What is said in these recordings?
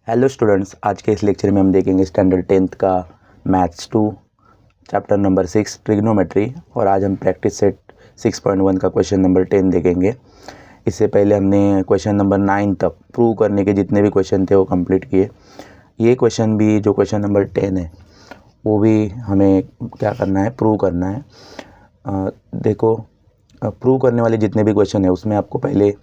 Hello students, आज के इस लेक्चर में हम देखेंगे स्टैंडर्ड 10th का मैथ्स 2 चैप्टर नंबर 6 ट्रिग्नोमेट्री। और आज हम प्रैक्टिस सेट 6.1 का क्वेश्चन नंबर 10 देखेंगे। इससे पहले हमने क्वेश्चन नंबर 9 तक प्रूव करने के जितने भी क्वेश्चन थे वो कंप्लीट किए। ये क्वेश्चन भी जो क्वेश्चन नंबर 10 है वो भी हमें क्या करना है, प्रूव करना है। देखो, प्रूव करने वाले जितने भी क्वेश्चन है उसमें आपको पहले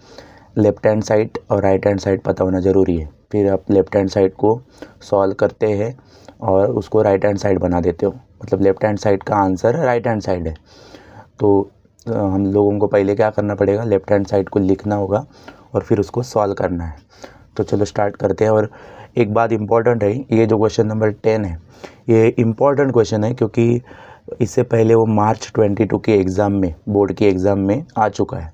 लेफ़्ट हैंड साइड और राइट हैंड साइड पता होना ज़रूरी है। फिर आप लेफ़्ट हैंड साइड को सॉल्व करते हैं और उसको राइट हैंड साइड बना देते हो, मतलब लेफ़्ट हैंड साइड का आंसर राइट हैंड साइड है। तो हम लोगों को पहले क्या करना पड़ेगा, लेफ़्ट हैंड साइड को लिखना होगा और फिर उसको सॉल्व करना है। तो चलो स्टार्ट करते हैं। और एक बात इम्पॉर्टेंट है, ये जो क्वेश्चन नंबर 10 है ये इम्पॉर्टेंट क्वेश्चन है क्योंकि इससे पहले वो मार्च 22 के एग्ज़ाम में, बोर्ड के एग्ज़ाम में आ चुका है।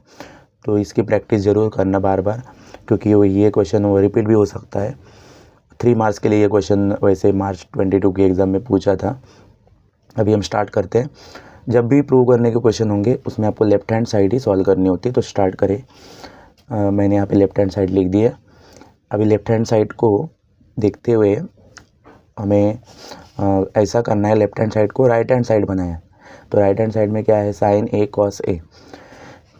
तो इसकी प्रैक्टिस ज़रूर करना बार बार, क्योंकि वो ये क्वेश्चन वो रिपीट भी हो सकता है। 3 मार्क्स के लिए ये क्वेश्चन वैसे मार्च 22 के एग्ज़ाम में पूछा था। अभी हम स्टार्ट करते हैं। जब भी प्रूव करने के क्वेश्चन होंगे उसमें आपको लेफ़्ट हैंड साइड ही सॉल्व करनी होती है। तो स्टार्ट करें। मैंने यहाँ पे लेफ़्ट हैंड साइड लिख दिया। अभी लेफ़्ट हैंड साइड को देखते हुए हमें ऐसा करना है, लेफ़्ट हैंड साइड को राइट हैंड साइड बनाया। तो राइट हैंड साइड में क्या है, साइन ए कॉस ए।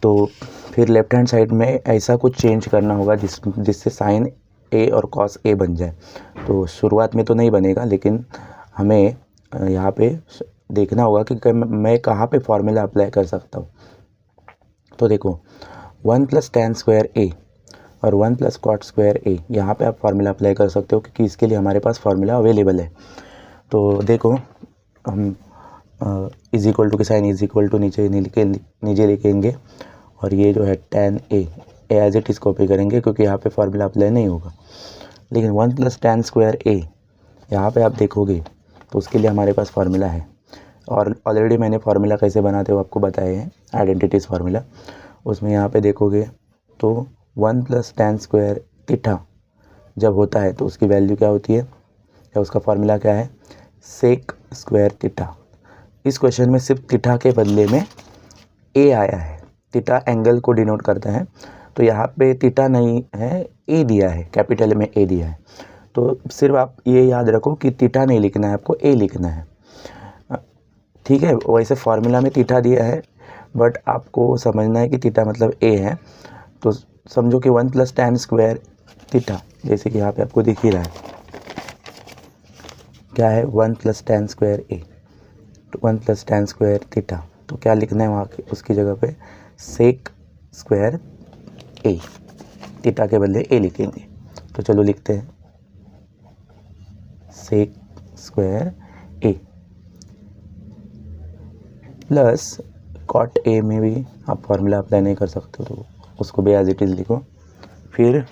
तो फिर लेफ़्ट हैंड साइड में ऐसा कुछ चेंज करना होगा जिससे साइन ए और कॉस ए बन जाए। तो शुरुआत में तो नहीं बनेगा, लेकिन हमें यहाँ पे देखना होगा कि मैं कहाँ पे फॉर्मूला अप्लाई कर सकता हूँ। तो देखो, 1 + tan स्क्वायर ए और 1 + cot स्क्वायर ए, यहाँ पे आप फार्मूला अप्लाई कर सकते हो क्योंकि इसके लिए हमारे पास फार्मूला अवेलेबल है। तो देखो, हम इज इक्वल टू के साइन इज इक्वल टू नीचे लिखेंगे और ये जो है tan a as it is copy करेंगे क्योंकि यहाँ पे फार्मूला अप्लाई नहीं होगा। लेकिन 1 + tan स्क्वायर ए यहाँ पे आप देखोगे तो उसके लिए हमारे पास फार्मूला है। और ऑलरेडी मैंने फार्मूला कैसे बनाते हो आपको बताए हैं, आइडेंटिटीज़ फार्मूला। उसमें यहाँ पे देखोगे तो 1 + tan स्क्वायर थीटा जब होता है तो उसकी वैल्यू क्या होती है, या उसका फार्मूला क्या है, सेक स्क्वायर थीटा। इस क्वेश्चन में सिर्फ थीटा के बदले में ए आया है। थीटा एंगल को डिनोट करता है, तो यहाँ पे थीटा नहीं है, ए दिया है, कैपिटल में ए दिया है। तो सिर्फ आप ये याद रखो कि थीटा नहीं लिखना है, आपको ए लिखना है। ठीक है, वैसे फार्मूला में थीटा दिया है बट आपको समझना है कि थीटा मतलब ए है। तो समझो कि 1 + tan स्क्वायर थीटा, जैसे कि यहाँ पे आपको दिख ही रहा है क्या है, 1 + tan स्क्वायर ए, तो 1 + tan स्क्वायर थीटा। तो क्या लिखना है वहाँ के, उसकी जगह पे सेक स्क्वायर ए, थीटा के बदले ए लिखेंगे। तो चलो लिखते हैं sec square a plus cot a में भी आप फार्मूला अप्लाई नहीं कर सकते तो उसको भी एज इट इज़ लिखो। फिर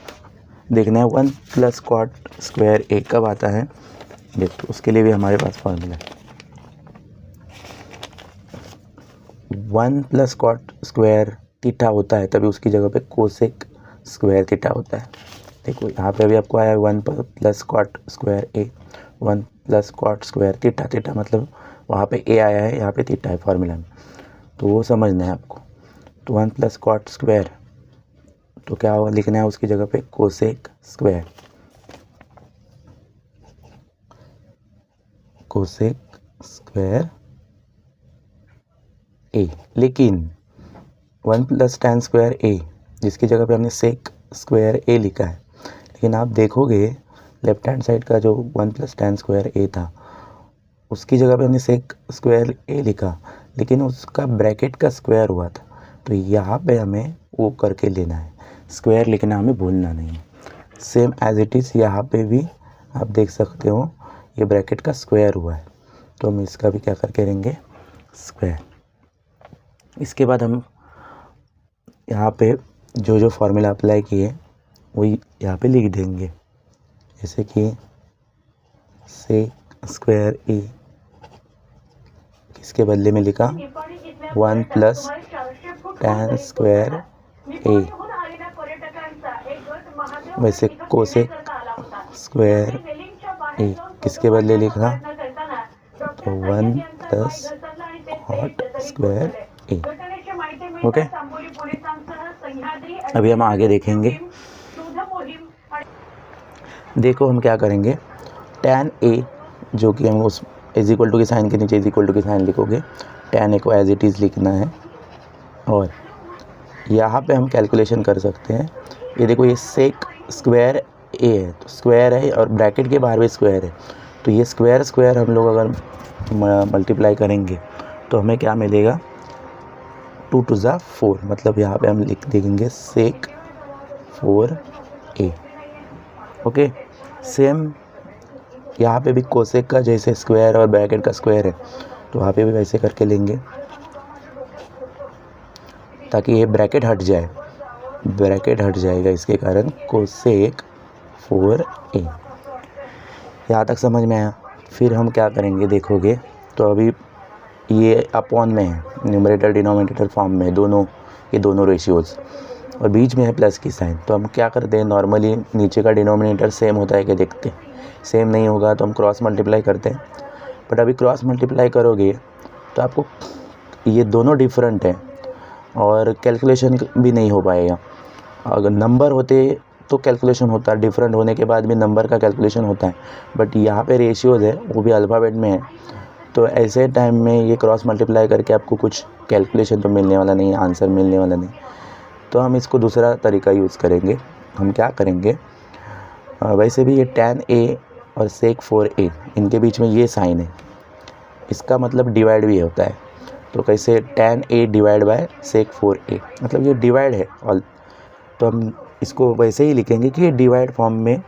देखना है 1 + कॉट स्क्वायर ए कब आता है, देखो उसके लिए भी हमारे पास फार्मूला है। 1 + कॉट स्क्वायर थीटा होता है तभी उसकी जगह पे कोसेक स्क्वायर थीटा होता है। देखो यहाँ पे अभी आपको आया 1 + कॉट स्क्वायर ए, 1 + कॉट स्क्वायर थीटा। थीटा मतलब वहाँ पे ए आया है, यहाँ पे थीटा है फार्मूला में, तो वो समझना है आपको। तो 1 + कॉट स्क्वायर, तो क्या लिखना है उसकी जगह पे, कोसेक स्क्वायर, कोसेक स्क्वायर ए। लेकिन 1 + tan स्क्वायर ए जिसकी जगह पे हमने सेक स्क्वायर ए लिखा है, लेकिन आप देखोगे लेफ्ट हैंड साइड का जो 1 + tan स्क्वायर ए था उसकी जगह पे हमने सेक स्क्वायर ए लिखा, लेकिन उसका ब्रैकेट का स्क्वायर हुआ था। तो यहाँ पे हमें वो करके लेना है, स्क्वायर लिखना हमें भूलना नहीं है। सेम एज इट इज़ यहाँ पे भी आप देख सकते हो ये ब्रैकेट का स्क्वायर हुआ है, तो हम इसका भी क्या करके लेंगे, स्क्वायर। इसके बाद हम यहाँ पे जो जो फार्मूला अप्लाई किए वही यहाँ पे लिख देंगे, जैसे कि सेक स्क्वायर ए किसके बदले में लिखा, 1 + tan स्क्वायर ए, वैसे कोसेक स्क्वायर ए किसके बदले लिखा, तो 1 + कॉट स्क्वायर ए। ओके, अभी हम आगे देखेंगे। देखो हम क्या करेंगे, tan a जो कि हम उस इज इक्वल टू के साइन के नीचे इज इक्वल टू के साइन लिखोगे, tan a को एज इट इज़ लिखना है। और यहाँ पे हम कैलकुलेशन कर सकते हैं। ये देखो ये सेक स्क्वायर a है, तो स्क्वायर है और ब्रैकेट के बाहर भी स्क्वायर है, तो ये स्क्वायर स्क्वायर हम लोग अगर मल्टीप्लाई करेंगे तो हमें क्या मिलेगा, 2 2 ज़ा 4, मतलब यहाँ पे हम लिख देंगे सेक 4a। ओके, सेम यहाँ पे भी कोसेक का जैसे स्क्वायर और ब्रैकेट का स्क्वायर है, तो वहाँ पे भी वैसे करके लेंगे ताकि ये ब्रैकेट हट जाए, ब्रैकेट हट जाएगा इसके कारण, कोसेक 4a। यहाँ तक समझ में आया। फिर हम क्या करेंगे देखोगे तो अभी ये अपॉन में है, न्यूमरेटर डिनोमिनेटर फॉर्म में दोनों, ये दोनों रेशियोज़, और बीच में है प्लस की साइन। तो हम क्या करते हैं, नॉर्मली नीचे का डिनोमिनेटर सेम होता है कि देखते हैं, सेम नहीं होगा तो हम क्रॉस मल्टीप्लाई करते हैं। बट अभी क्रॉस मल्टीप्लाई करोगे तो आपको ये दोनों डिफरेंट हैं और कैलकुलेशन भी नहीं हो पाएगा। अगर नंबर होते तो कैलकुलेशन होता है, डिफरेंट होने के बाद भी नंबर का कैलकुलेशन होता है, बट यहाँ पे रेशियोज़ है वो भी अल्फ़ाबेट में है, तो ऐसे टाइम में ये क्रॉस मल्टीप्लाई करके आपको कुछ कैलकुलेशन तो मिलने वाला नहीं है, आंसर मिलने वाला नहीं। तो हम इसको दूसरा तरीका यूज़ करेंगे। हम क्या करेंगे, वैसे भी ये tan a और sec 4a इनके बीच में ये साइन है, इसका मतलब डिवाइड भी होता है। तो कैसे, tan a divide by sec 4a, मतलब ये डिवाइड है ऑल, तो हम इसको वैसे ही लिखेंगे कि ये डिवाइड फॉर्म में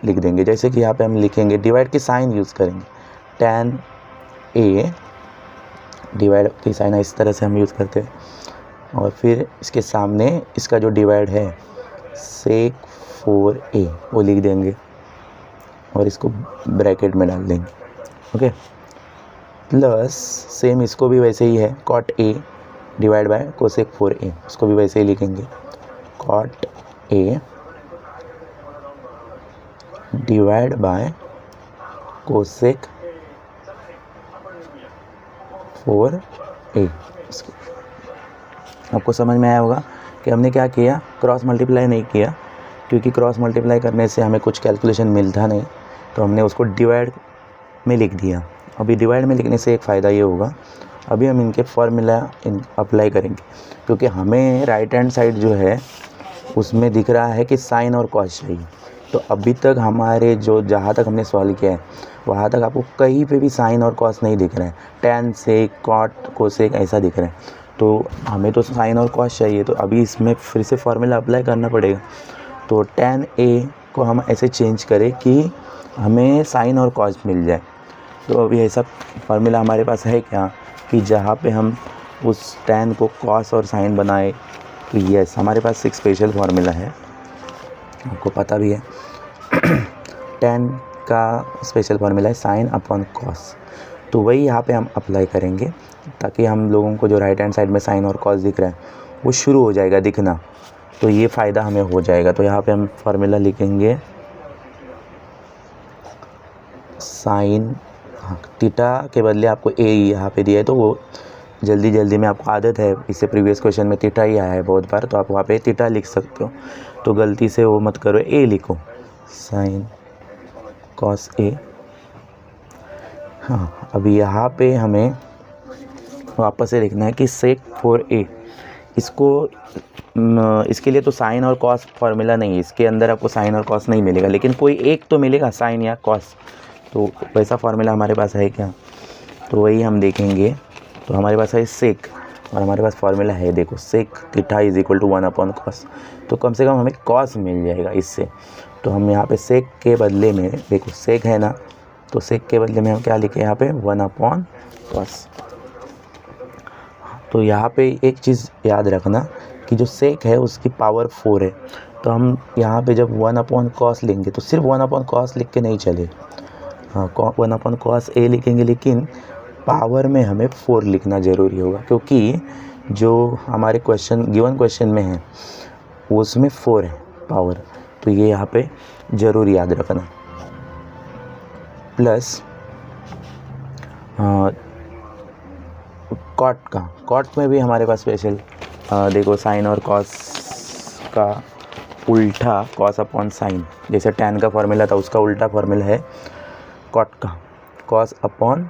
लिख देंगे। जैसे कि यहाँ पे हम लिखेंगे, डिवाइड की साइन यूज़ करेंगे, tan a डिवाइड की साइन इस तरह से हम यूज़ करते हैं, और फिर इसके सामने इसका जो डिवाइड है sec 4a वो लिख देंगे और इसको ब्रैकेट में डाल देंगे। ओके, प्लस सेम इसको भी वैसे ही है, cot a divide by cosec 4a, उसको भी वैसे ही लिखेंगे, cot a divide by cosec 4a। आपको समझ में आया होगा कि हमने क्या किया, क्रॉस मल्टीप्लाई नहीं किया, क्योंकि क्रॉस मल्टीप्लाई करने से हमें कुछ कैलकुलेशन मिलता नहीं, तो हमने उसको डिवाइड में लिख दिया। अभी डिवाइड में लिखने से एक फ़ायदा ये होगा, अभी हम इनके फॉर्मूला अप्लाई करेंगे, क्योंकि हमें राइट हैंड साइड जो है उसमें दिख रहा है कि साइन और कॉस चाहिए। तो अभी तक हमारे जो जहाँ तक हमने सॉल्व किया है वहाँ तक आपको कहीं पे भी साइन और कॉस नहीं दिख रहा है, tan सेक कॉट कोसेक ऐसा दिख रहा है। तो हमें तो साइन और कॉस चाहिए, तो अभी इसमें फिर से फार्मूला अप्लाई करना पड़ेगा। तो tan a को हम ऐसे चेंज करें कि हमें साइन और कॉस मिल जाए। तो अभी ऐसा फार्मूला हमारे पास है क्या कि जहाँ पे हम उस tan को कॉस और साइन बनाए। तो यस, हमारे पास एक स्पेशल फार्मूला है, आपको पता भी है। tan का स्पेशल फार्मूला है साइन अपॉन कॉस, तो वही यहाँ पे हम अप्लाई करेंगे ताकि हम लोगों को जो राइट हैंड साइड में साइन और कॉस दिख रहा है वो शुरू हो जाएगा दिखना, तो ये फ़ायदा हमें हो जाएगा। तो यहाँ पे हम फार्मूला लिखेंगे साइन, थीटा के बदले आपको ए यहाँ पे दिया है, तो वो जल्दी में आपको आदत है, इससे प्रीवियस क्वेश्चन में थीटा ही आया है बहुत बार, तो आप वहाँ पे थीटा लिख सकते हो, तो गलती से वो मत करो, ए लिखो, साइन कॉस ए। हाँ, अभी यहाँ पे हमें वापस से लिखना है कि सेक 4a, इसको इसके लिए तो साइन और कॉस फार्मूला नहीं है, इसके अंदर आपको साइन और कॉस नहीं मिलेगा, लेकिन कोई एक तो मिलेगा, साइन या कॉस, तो वैसा फार्मूला हमारे पास है क्या, तो वही हम देखेंगे। तो हमारे पास है सेक और हमारे पास फार्मूला है, देखो sec theta is equal to 1 upon cos, तो कम से कम हमें कॉस मिल जाएगा इससे। तो हम यहाँ पे सेक के बदले में, देखो सेक है ना, तो सेक के बदले में हम क्या लिखे यहाँ पे 1 अपॉन कॉस। तो यहाँ पे एक चीज़ याद रखना कि जो सेक है उसकी पावर 4 है, तो हम यहाँ पे जब 1 अपॉन कॉस लेंगे तो सिर्फ 1 अपॉन कॉस लिख के नहीं चले, हाँ 1 अपॉन कॉस ए लिखेंगे, लेकिन पावर में हमें 4 लिखना ज़रूरी होगा, क्योंकि जो हमारे क्वेश्चन गिवन क्वेश्चन में है उसमें 4 है पावर, तो ये यहाँ पे ज़रूर याद रखना। प्लस कॉट में भी हमारे पास स्पेशल देखो साइन और कॉस का उल्टा कॉस अपॉन साइन, जैसे tan का फॉर्मूला था उसका उल्टा फॉर्मूला है कॉट का, कॉस अपॉन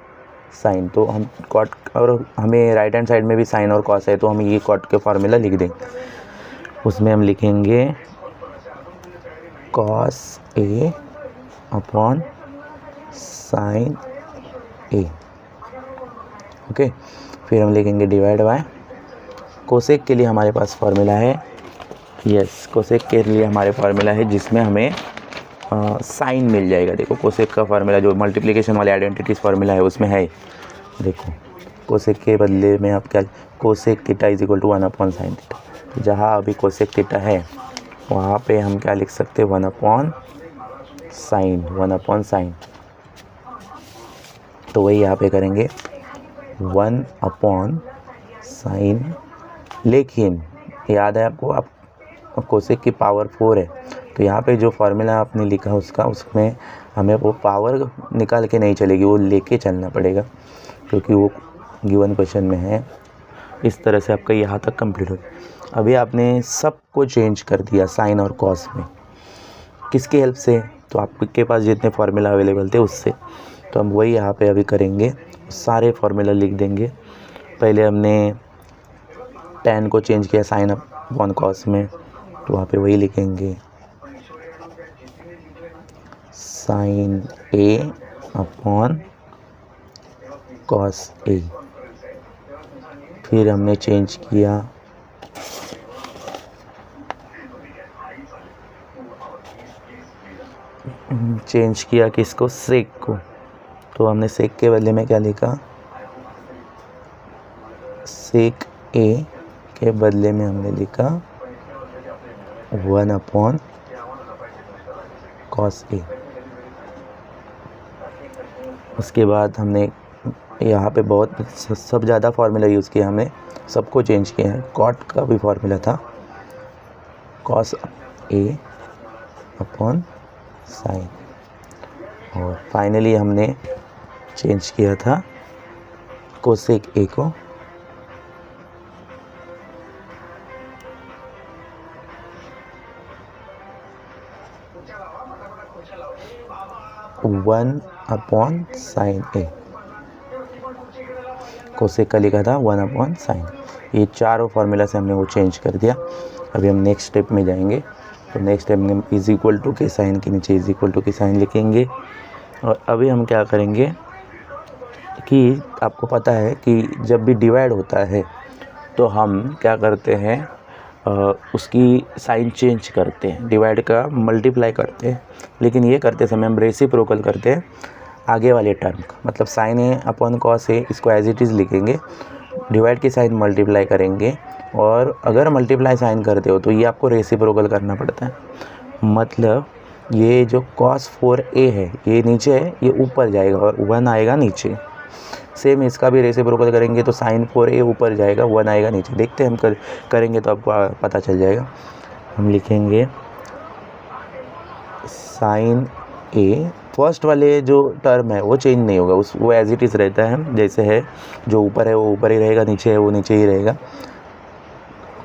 साइन। तो हम कॉट, और हमें राइट हैंड साइड में भी साइन और कॉस है, तो हम ये कॉट के फार्मूला लिख देंगे। उसमें हम लिखेंगे cos A upon sine A. Okay, फिर हम लिखेंगे डिवाइड बाय कोसेक के लिए हमारे पास फार्मूला है, यस कोसेक के लिए हमारे फार्मूला है जिसमें हमें साइन मिल जाएगा। देखो कोसेक का फार्मूला जो मल्टीप्लिकेशन वाले आइडेंटिटीज फार्मूला है उसमें है, देखो कोसेक के बदले में आप क्या, cosec theta is equal to 1 upon sine theta. तो जहाँ अभी कोसेक थीटा है वहाँ पे हम क्या लिख सकते हैं, 1 अपॉन साइन। तो वही यहाँ पे करेंगे 1 अपॉन साइन, लेकिन याद है आपको, आप कोसेक की पावर 4 है, तो यहाँ पे जो फार्मूला आपने लिखा उसमें हमें वो पावर निकाल के नहीं चलेगी, वो लेके चलना पड़ेगा क्योंकि वो गिवन क्वेश्चन में है। इस तरह से आपका यहाँ तक कंप्लीट हो गया। अभी आपने सबको चेंज कर दिया साइन और कॉस में, किसकी हेल्प से, तो आपके पास जितने फार्मूला अवेलेबल थे उससे। तो हम वही यहाँ पे अभी करेंगे, सारे फार्मूला लिख देंगे। पहले हमने tan को चेंज किया साइन अपॉन कॉस में, तो वहाँ पे वही लिखेंगे sign A upon cos A. फिर हमने चेंज किया किसको, सेक को। तो हमने सेक के बदले में क्या लिखा, सेक ए के बदले में हमने लिखा 1 अपॉन कॉस ए। उसके बाद हमने यहाँ पे बहुत सब ज़्यादा फार्मूला यूज़ किया, हमें सबको चेंज किया है। कॉट का भी फार्मूला था कॉस ए अपॉन साइन, और फाइनली हमने चेंज किया था कोसेक ए को 1 अपॉन साइन ए। कोसेक का लिखा था 1 अपॉन साइन। ये चारों फार्मूला से हमने वो चेंज कर दिया। अभी हम नेक्स्ट स्टेप में जाएंगे। तो नेक्स्ट स्टेप में इज इक्वल टू के साइन के नीचे इज इक्वल टू के साइन लिखेंगे। और अभी हम क्या करेंगे कि आपको पता है कि जब भी डिवाइड होता है तो हम क्या करते हैं, उसकी साइन चेंज करते हैं, डिवाइड का मल्टीप्लाई करते हैं। लेकिन ये करते समय हम रेसिप्रोकल करते हैं आगे वाले टर्म का, मतलब sign A upon cos A, इसको एज इट इज़ लिखेंगे, डिवाइड की साइन मल्टीप्लाई करेंगे। और अगर मल्टीप्लाई साइन करते हो तो ये आपको रेसिप्रोकल करना पड़ता है। मतलब ये जो cos 4a है ये नीचे है, ये ऊपर जाएगा और 1 आएगा नीचे। सेम इसका भी रेसिप्रोकल करेंगे तो sin 4a ऊपर जाएगा, 1 आएगा नीचे। देखते हैं हम करेंगे तो आपको पता चल जाएगा। हम लिखेंगे sin a, फर्स्ट वाले जो टर्म है वो चेंज नहीं होगा, वो एज इट इज़ रहता है जैसे है। जो ऊपर है वो ऊपर ही रहेगा, नीचे है वो नीचे ही रहेगा।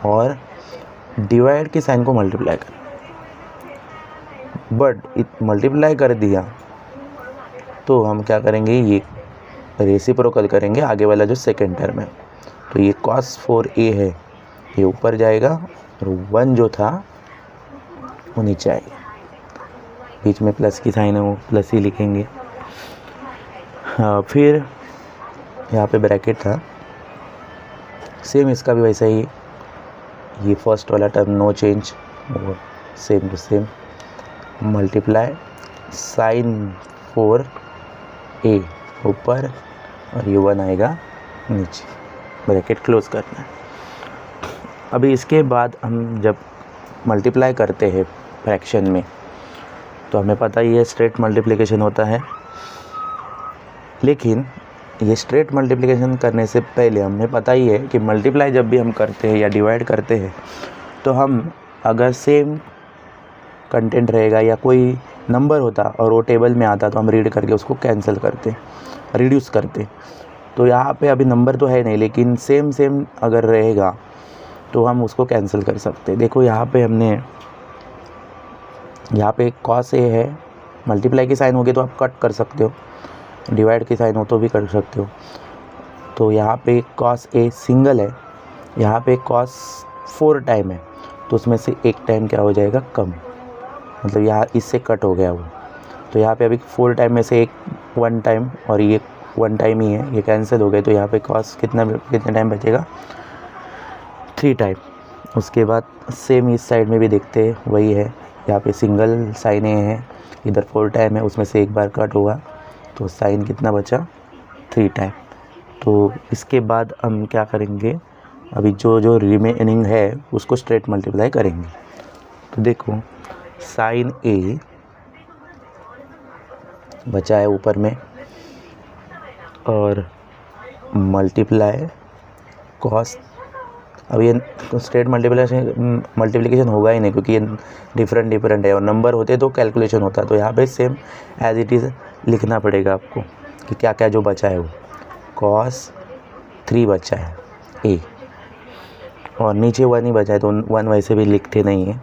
और डिवाइड की साइन को मल्टीप्लाई कर, बट मल्टीप्लाई कर दिया तो हम क्या करेंगे, ये रेसिप्रोकल करेंगे आगे वाला जो सेकेंड टर्म है। तो ये cos 4a है, ये ऊपर जाएगा और 1 जो था वो नीचे आएगा। बीच में प्लस की साइन है वो प्लस ही लिखेंगे। फिर यहाँ पे ब्रैकेट था, सेम इसका भी वैसा ही। ये फर्स्ट वाला टर्म नो चेंज, और same to same multiply sin 4a ऊपर और ये 1 आएगा नीचे, ब्रैकेट क्लोज करना है। अभी इसके बाद हम जब मल्टीप्लाई करते हैं फ्रैक्शन में तो हमें पता ही है स्ट्रेट मल्टीप्लिकेशन होता है। लेकिन ये स्ट्रेट मल्टीप्लिकेशन करने से पहले हमें पता ही है कि मल्टीप्लाई जब भी हम करते हैं या डिवाइड करते हैं तो हम अगर सेम कंटेंट रहेगा या कोई नंबर होता और वो टेबल में आता तो हम रीड करके उसको कैंसिल करते, रिड्यूस करते। तो यहाँ पे अभी नंबर तो है नहीं, लेकिन सेम अगर रहेगा तो हम उसको कैंसिल कर सकते। देखो यहाँ पे हमने यहाँ पे कॉस ए है, मल्टीप्लाई की साइन होगी तो आप कट कर सकते हो, डिवाइड की साइन हो तो भी कर सकते हो। तो यहाँ पे कॉस ए सिंगल है, यहाँ पे कॉस 4 टाइम है, तो उसमें से एक टाइम क्या हो जाएगा, कम, मतलब यहाँ इससे कट हो गया वो। तो यहाँ पे अभी 4 टाइम में से एक 1 टाइम और ये 1 टाइम ही है, ये कैंसिल हो गए। तो यहाँ पे कॉस कितने टाइम बचेगा, 3 टाइम। उसके बाद सेम इस साइड में भी देखते हैं, वही है, यहाँ पे सिंगल साइन ए है, इधर 4 टाइम है, उसमें से एक बार कट हुआ, तो साइन कितना बचा, 3 टाइम। तो इसके बाद हम क्या करेंगे, अभी जो रिमेनिंग है उसको स्ट्रेट मल्टीप्लाई करेंगे। तो देखो साइन ए बचा है ऊपर में, और मल्टीप्लाई कॉस, अब ये स्ट्रेट मल्टीप्लिकेशन होगा ही नहीं क्योंकि ये डिफरेंट है, और नंबर होते तो कैलकुलेशन होता। तो यहाँ पे सेम एज इट इज़ लिखना पड़ेगा आपको कि क्या क्या जो बचा है वो। कॉस 3 बचा है ए, और नीचे 1 ही बचा है, तो 1 वैसे भी लिखते नहीं है,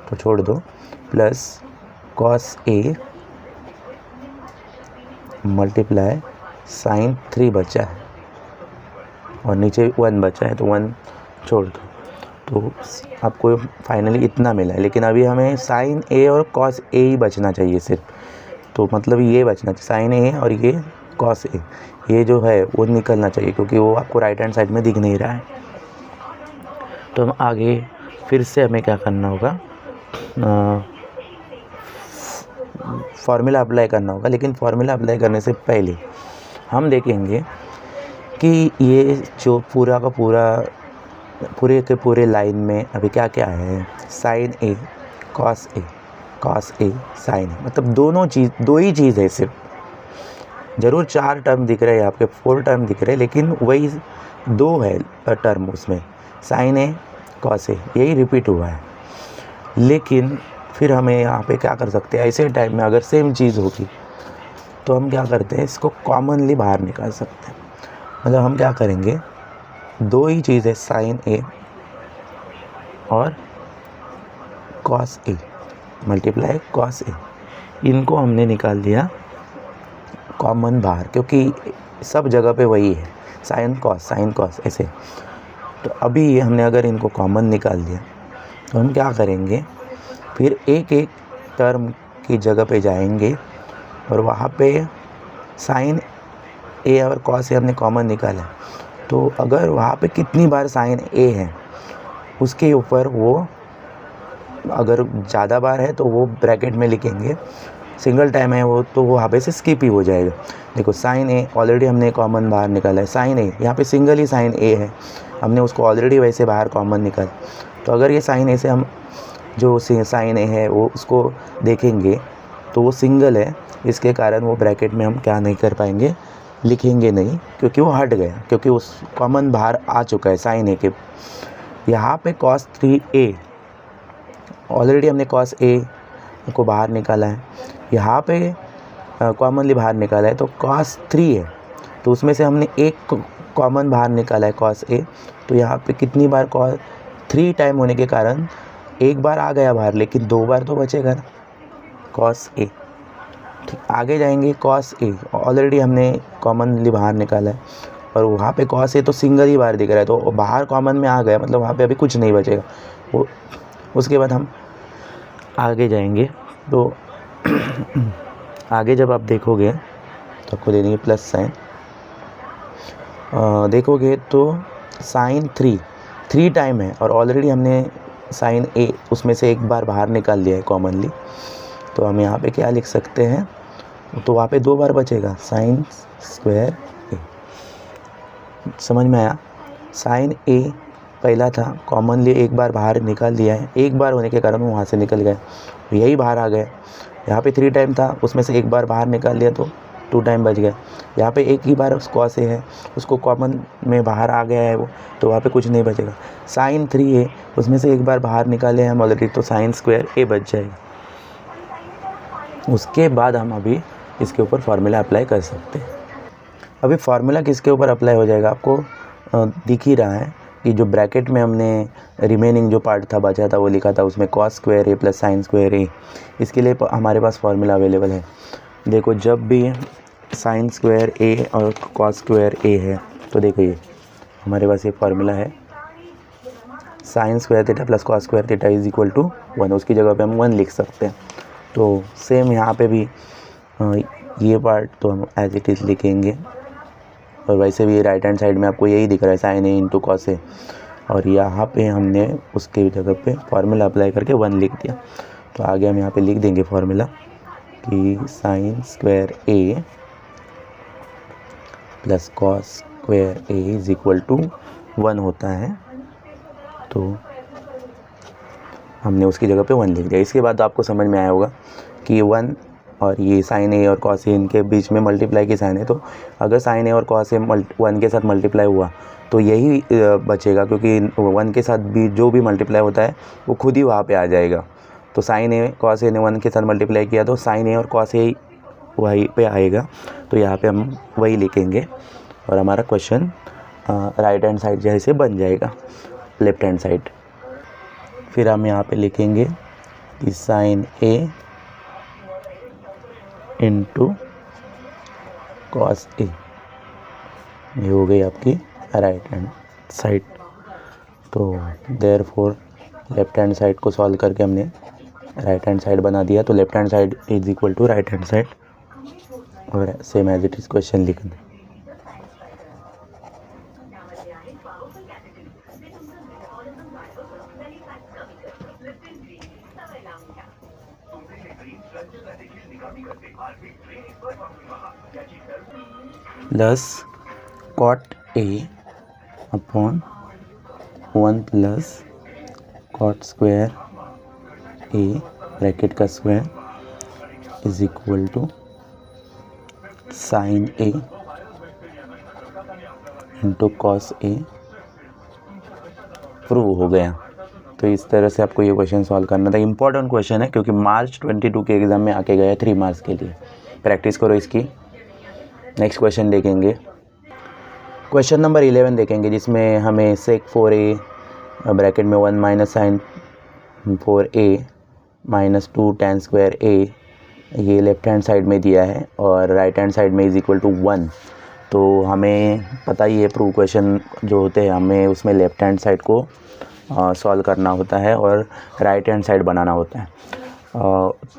तो छोड़ दो, plus cos A multiply sign 3 बचा है, और नीचे 1 बचा है, तो 1 छोड़ दो। तो आपको फाइनली इतना मिला है, लेकिन अभी हमें साइन ए और कॉस ए ही बचना चाहिए सिर्फ। तो मतलब ये बचना चाहिए, साइन ए और ये कॉस ए, ये जो है वो निकलना चाहिए, क्योंकि वो आपको राइट हैंड साइड में दिख नहीं रहा है। तो हम आगे फिर से हमें क्या करना होगा, फार्मूला अप्लाई करना होगा। लेकिन फार्मूला अप्लाई करने से पहले हम देखेंगे कि ये जो पूरा का पूरे के पूरे लाइन में अभी क्या क्या है, sign A cos A sign ए, मतलब दो ही चीज़ है सिर्फ। ज़रूर 4 टर्म दिख रहे हैं आपके, 4 टर्म दिख रहे हैं, लेकिन वही 2 है टर्म उसमें, साइन ए कॉस ए, यही रिपीट हुआ है। लेकिन फिर हमें यहाँ पे क्या कर सकते हैं, ऐसे टाइम में अगर सेम चीज़ होगी तो हम क्या करते हैं, इसको कॉमनली बाहर निकाल सकते हैं। मतलब हम क्या करेंगे, 2 ही चीज़ है, साइन ए और cos A multiply cos A, इनको हमने निकाल दिया कॉमन बाहर, क्योंकि सब जगह पे वही है, साइन कॉस ऐसे। तो अभी हमने अगर इनको कॉमन निकाल दिया तो हम क्या करेंगे, फिर एक एक टर्म की जगह पे जाएंगे और वहाँ पे साइन ए और कॉस ए हमने कॉमन निकाला, तो अगर वहाँ पे कितनी बार साइन ए है उसके ऊपर वो, अगर ज़्यादा बार है तो वो ब्रैकेट में लिखेंगे, सिंगल टाइम है वो तो वो वहाँ पे से स्किप ही हो जाएगा। देखो साइन ए ऑलरेडी हमने कॉमन बाहर निकाला है, साइन ए यहाँ पे सिंगल ही साइन ए है, हमने उसको ऑलरेडी वैसे बाहर कॉमन निकाला। तो अगर ये साइन ए से हम जो साइन ए है वो उसको देखेंगे तो वो सिंगल है, इसके कारण वो ब्रैकेट में हम क्या नहीं कर पाएंगे, लिखेंगे नहीं, क्योंकि वो हट गया, क्योंकि उस कॉमन बाहर आ चुका है साइन ए के। यहाँ पे cos 3a ऑलरेडी हमने cos a को बाहर निकाला है, यहाँ पे कॉमनली बाहर निकाला है तो cos 3 है, तो उसमें से हमने एक कॉमन बाहर निकाला है cos a, तो यहाँ पे कितनी बार cos 3 टाइम होने के कारण एक बार आ गया बाहर, लेकिन 2 बार तो बचेगा ना, cos a। ठीक, आगे जाएंगे cos a ऑलरेडी हमने कॉमनली बाहर निकाला है, और वहाँ पे cos a तो सिंगल ही बार दिख रहा है, तो बाहर कॉमन में आ गया, मतलब वहाँ पे अभी कुछ नहीं बचेगा वो। उसके बाद हम आगे जाएंगे, तो आगे जब आप देखोगे तो आपको दे देंगे प्लस साइन, देखोगे तो साइन 3 टाइम है, और ऑलरेडी हमने साइन ए उसमें से एक बार बाहर निकाल लिया है कॉमनली, तो हम यहाँ पे क्या लिख सकते हैं, तो वहाँ पे 2 बार बचेगा, साइन स्क्वायर ए। समझ में आया, साइन ए पहला था, कॉमनली एक बार बाहर निकाल दिया है, एक बार होने के कारण वो वहाँ से निकल गए, यही बाहर आ गए। यहाँ पे 3 टाइम था, उसमें से एक बार बाहर निकाल लिया तो 2 टाइम बच गया। यहाँ पे एक ही बार cos a है, उसको कॉमन में बाहर आ गया है वो, तो वहाँ पे कुछ नहीं बचेगा। साइन 3 है, उसमें से एक बार बाहर निकाले हम ऑलरेडी, तो साइन स्क्वायर ए बच जाएगा। उसके बाद हम अभी इसके ऊपर फार्मूला अप्लाई कर सकते हैं। अभी फार्मूला किसके ऊपर अप्लाई हो जाएगा, आपको दिख ही रहा है, कि जो ब्रैकेट में हमने रिमेनिंग जो पार्ट था बचा था वो लिखा था, उसमें cos square a plus sine square ए, इसके लिए हमारे पास फार्मूला अवेलेबल है। देखो जब भी साइन स्क्वायर ए और कॉस स्क्वायर ए है तो देखो ये हमारे पास ये फार्मूला है, sine square theta plus cos square theta is equal to 1, उसकी जगह पे हम 1 लिख सकते हैं। तो सेम यहाँ पे भी ये पार्ट तो हम एज इट इज़ लिखेंगे, और वैसे भी राइट हैंड साइड में आपको यही दिख रहा है साइन ए इंटू कॉस ए, और यहाँ पे हमने उसके जगह पे फार्मूला अप्लाई करके 1 लिख दिया। तो आगे हम यहाँ पे लिख देंगे फार्मूला कि sine square a plus cos square a is equal to 1 होता है, तो हमने उसकी जगह पे 1 लिख दिया। इसके बाद आपको समझ में आया होगा कि 1 और ये साइन ए और कॉस ए इनके बीच में मल्टीप्लाई की साइन है, तो अगर साइन ए और कॉस ए 1 के साथ मल्टीप्लाई हुआ तो यही बचेगा, क्योंकि 1 के साथ भी जो भी मल्टीप्लाई होता है वो खुद ही वहाँ पे आ जाएगा। तो साइन ए कॉस ए ने 1 के साथ मल्टीप्लाई किया तो साइन ए और कॉस ए वहीं पे आएगा, तो यहाँ पे हम वही लिखेंगे और हमारा क्वेश्चन राइट हैंड साइड जैसे बन जाएगा लेफ्ट हैंड साइड। फिर हम यहाँ पे लिखेंगे कि sine A into cos A, ये हो गई आपकी राइट हैंड साइड। तो देयरफॉर लेफ्ट हैंड साइड को सॉल्व करके हमने राइट हैंड साइड बना दिया। तो left hand side is equal to right hand side, और same as it is question लिखना। Plus cot A upon 1 plus cot square A bracket का square is equal to sine A into cos A. Prove हो गया। तो इस तरह से आपको ये क्वेश्चन सॉल्व करना था। इम्पॉर्टेंट क्वेश्चन है क्योंकि मार्च 22 के एग्ज़ाम में आके गया 3 मार्क्स के लिए। प्रैक्टिस करो इसकी। नेक्स्ट क्वेश्चन देखेंगे, क्वेश्चन नंबर 11 देखेंगे, जिसमें हमें सेक 4a ब्रैकेट में 1 minus sine 4a minus 2 tan square a ये लेफ्ट हैंड साइड में दिया है और राइट हैंड साइड में इज इक्वल टू 1। तो हमें पता ही है प्रूव क्वेश्चन जो होते हैं हमें उसमें लेफ्ट हैंड साइड को सॉल्व करना होता है और राइट हैंड साइड बनाना होता है।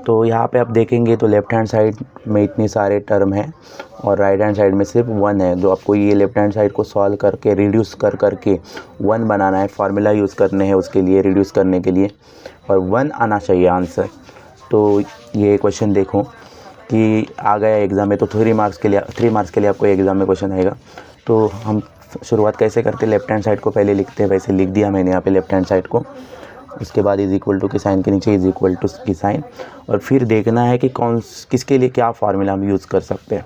तो यहाँ पे आप देखेंगे तो लेफ्ट हैंड साइड में इतने सारे टर्म हैं और राइट हैंड साइड में सिर्फ 1 है। जो आपको ये लेफ्ट हैंड साइड को सॉल्व करके रिड्यूस कर करके 1 बनाना है, फार्मूला यूज़ करने हैं उसके लिए रिड्यूस करने के लिए, और 1 आना चाहिए आंसर। तो ये क्वेश्चन देखो कि आ गया एग्ज़ाम में, तो 3 मार्क्स के लिए आपको एग्ज़ाम में क्वेश्चन आएगा। तो हम शुरुआत कैसे करते हैं, लेफ्ट हैंड साइड को पहले लिखते हैं, वैसे लिख दिया मैंने यहाँ पे लेफ्ट हैंड साइड को। उसके बाद इज इक्वल टू के साइन के नीचे इज इक्वल टू की साइन, और फिर देखना है कि किसके लिए क्या फार्मूला हम यूज़ कर सकते हैं।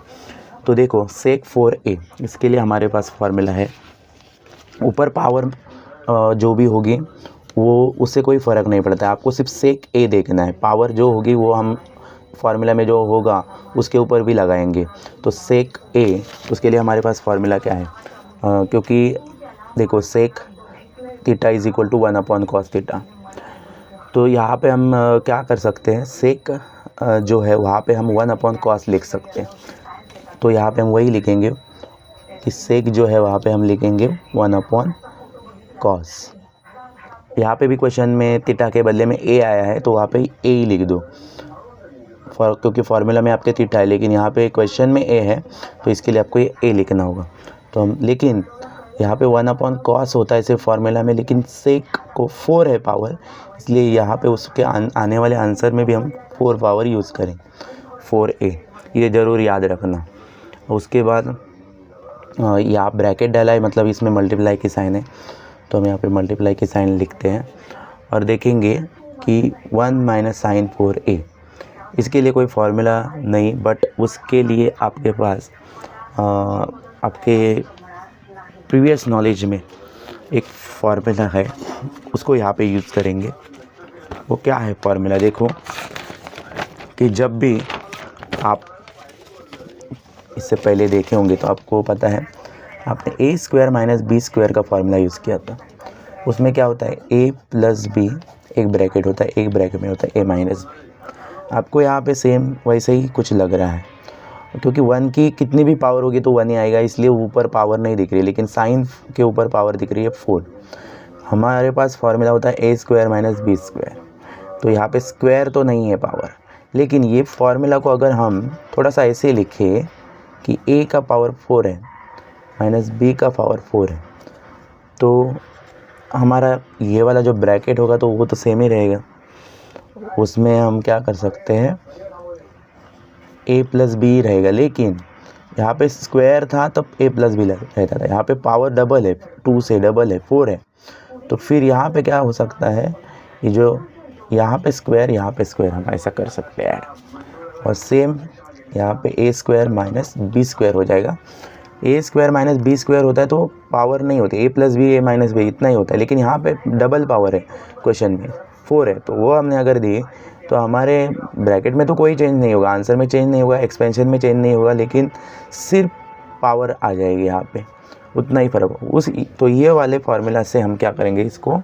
तो देखो सेक 4a, इसके लिए हमारे पास फार्मूला है, ऊपर पावर जो भी होगी वो उससे कोई फ़र्क नहीं पड़ता है, आपको सिर्फ सेक a देखना है। पावर जो होगी वो हम फार्मूला में जो होगा उसके ऊपर भी लगाएंगे। तो सेक a, उसके लिए हमारे पास फार्मूला क्या है, क्योंकि देखो sec theta is equal to 1 upon cos theta. तो यहाँ पे हम क्या कर सकते हैं, सेक जो है वहाँ पे हम 1 अपॉन कॉस लिख सकते हैं। तो यहाँ पे हम वही लिखेंगे कि सेक जो है वहाँ पे हम लिखेंगे 1 अपॉन कॉस। यहाँ पे भी क्वेश्चन में थीटा के बदले में a आया है तो वहाँ पे a ही लिख दो, क्योंकि फार्मूला में आपके थीटा है, लेकिन यहाँ पे क्वेश्चन में a है तो इसके लिए आपको ये a लिखना होगा। तो हम लेकिन यहाँ पे 1 अपॉन कॉस होता है सिर्फ फार्मूला में, लेकिन सेक को 4 है पावर, इसलिए यहाँ पे उसके आने वाले आंसर में भी हम 4 पावर यूज़ करें, 4a, ये ज़रूर याद रखना। उसके बाद यहाँ ब्रैकेट डाला है, मतलब इसमें मल्टीप्लाई की साइन है, तो हम यहाँ पे मल्टीप्लाई की साइन लिखते हैं और देखेंगे कि 1 माइनस साइन 4a, इसके लिए कोई फार्मूला नहीं, बट उसके लिए आपके पास आपके प्रीवियस नॉलेज में एक फार्मूला है, उसको यहाँ पे यूज़ करेंगे। वो क्या है फार्मूला, देखो कि जब भी आप इससे पहले देखे होंगे तो आपको पता है आपने ए स्क्वायर माइनस बी स्क्वायर का फॉर्मूला यूज़ किया था। उसमें क्या होता है, ए प्लस बी, एक ब्रैकेट होता है, एक ब्रैकेट में होता है ए माइनस बी। आपको यहाँ पे सेम वैसे ही कुछ लग रहा है, क्योंकि 1 की कितनी भी पावर होगी तो 1 ही आएगा, इसलिए ऊपर पावर नहीं दिख रही, लेकिन साइन के ऊपर पावर दिख रही है 4। हमारे पास फॉर्मूला होता है ए स्क्वायर माइनस बी स्क्वायर, तो यहाँ पे स्क्वायर तो नहीं है पावर, लेकिन ये फॉर्मूला को अगर हम थोड़ा सा ऐसे लिखें कि ए का पावर 4 है माइनस बी का पावर 4 है, तो हमारा ये वाला जो ब्रैकेट होगा तो वो तो सेम ही रहेगा। उसमें हम क्या कर सकते हैं, ए प्लस बी रहेगा, लेकिन यहाँ पे स्क्वायर था तब ए प्लस बी रहता था, यहाँ पे पावर डबल है, 2 से डबल है, 4 है, तो फिर यहाँ पे क्या हो सकता है, ये जो यहाँ पे स्क्वायर हम ऐसा कर सकते हैं ऐड, और सेम यहाँ पे ए स्क्वायर माइनस बी स्क्वायर हो जाएगा। ए स्क्वायर माइनस बी स्क्वायर होता है तो पावर नहीं होती, ए प्लस बी ए माइनस बी इतना ही होता है, लेकिन यहाँ पे डबल पावर है, क्वेश्चन में 4 है, तो वो हमने अगर दी तो हमारे ब्रैकेट में तो कोई चेंज नहीं होगा, आंसर में चेंज नहीं होगा, एक्सपेंशन में चेंज नहीं होगा, लेकिन सिर्फ पावर आ जाएगी यहाँ पे, उतना ही फ़र्क होगा। तो ये वाले फार्मूला से हम क्या करेंगे, इसको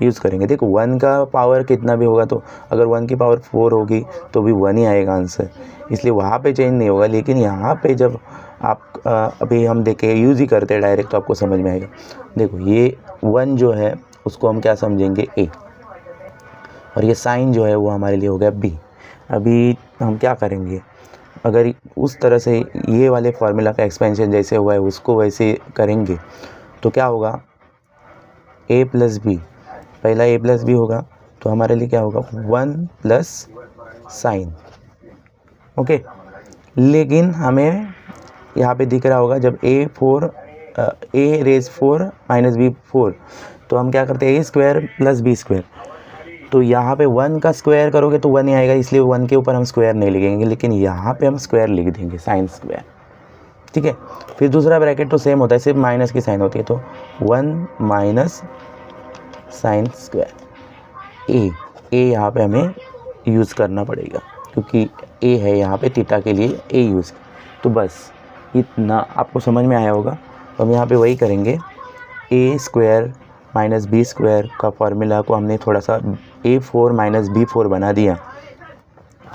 यूज़ करेंगे। देखो 1 का पावर कितना भी होगा, तो अगर 1 की पावर 4 होगी तो भी 1 ही आएगा आंसर, इसलिए वहाँ पे चेंज नहीं होगा। लेकिन यहाँ पे जब आप अभी हम देखें यूज़ ही करते हैं डायरेक्ट, तो आपको समझ में आएगा। देखो ये 1 जो है उसको हम क्या समझेंगे, ए, और ये साइन जो है वो हमारे लिए हो गया बी। अभी हम क्या करेंगे, अगर उस तरह से ये वाले फार्मूला का एक्सपेंशन जैसे हुआ है उसको वैसे करेंगे तो क्या होगा, ए प्लस बी, पहला ए प्लस बी होगा तो हमारे लिए क्या होगा 1 प्लस साइन, ओके। लेकिन हमें यहाँ पे दिख रहा होगा जब ए रेज 4 माइनस बी 4, तो हम क्या करते हैं, ए स्क्वायर प्लस बी स्क्वायर, तो यहाँ पे 1 का स्क्वायर करोगे तो 1 ही आएगा, इसलिए 1 के ऊपर हम स्क्वायर नहीं लिखेंगे, लेकिन यहाँ पे हम स्क्वायर लिख देंगे, साइन स्क्वायर, ठीक है। फिर दूसरा ब्रैकेट तो सेम होता है, सिर्फ माइनस की साइन होती है, तो 1 माइनस साइन स्क्वायर ए यहाँ पे हमें यूज़ करना पड़ेगा, क्योंकि ए है यहाँ पे थीटा के लिए ए यूज़। तो बस इतना आपको समझ में आया होगा। तो हम यहाँ पे वही करेंगे, ए स्क्वायर माइनस बी स्क्वायर का फॉर्मूला को हमने थोड़ा सा a4 माइनस b4 बना दिया,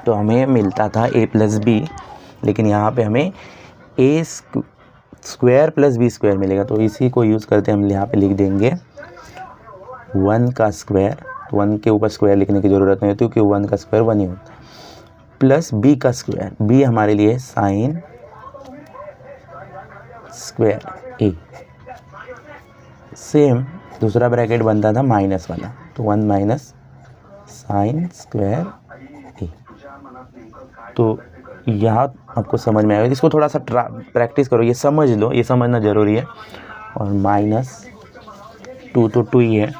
तो हमें मिलता था a प्लस बी, लेकिन यहाँ पे हमें ए स्क्वायर प्लस बी स्क्वायर मिलेगा। तो इसी को यूज़ करते हम यहाँ पे लिख देंगे 1 का स्क्वायर, 1 के ऊपर स्क्वायर लिखने की ज़रूरत नहीं होती क्योंकि 1 का स्क्वायर 1 ही होता है, प्लस बी का स्क्वायर, बी हमारे लिए साइन स्क्वायर ए, सेम दूसरा ब्रैकेट बनता था माइनस वाला, तो 1 माइनस साइन स्क्वायर ए। तो यहाँ आपको समझ में आएगा, इसको थोड़ा सा प्रैक्टिस करो, ये समझ लो, ये समझना ज़रूरी है। और माइनस 2 तो 2 ही है।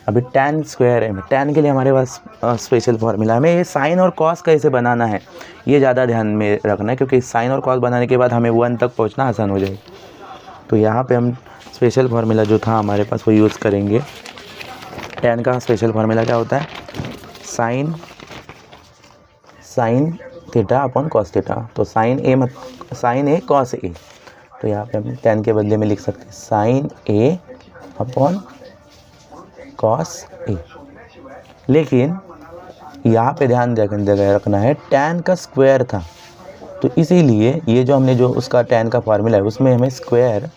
अभी tan स्क्वायर है, tan के लिए हमारे पास स्पेशल फार्मूला है। हमें ये साइन और कॉस कैसे बनाना है ये ज़्यादा ध्यान में रखना है, क्योंकि साइन और कॉस बनाने के बाद हमें 1 तक पहुँचना आसान हो जाएगा। तो यहाँ पे हम स्पेशल फार्मूला जो था हमारे पास वो यूज़ करेंगे। tan का स्पेशल फार्मूला क्या होता है, sine theta upon cos theta, तो साइन ए कॉस ए, तो यहाँ पे हम tan के बदले में लिख सकते हैं sign A upon cos A. लेकिन यहाँ पे ध्यान रखना है, tan का स्क्वायर था, तो इसीलिए ये जो हमने जो उसका tan का फार्मूला है उसमें हमें स्क्वायर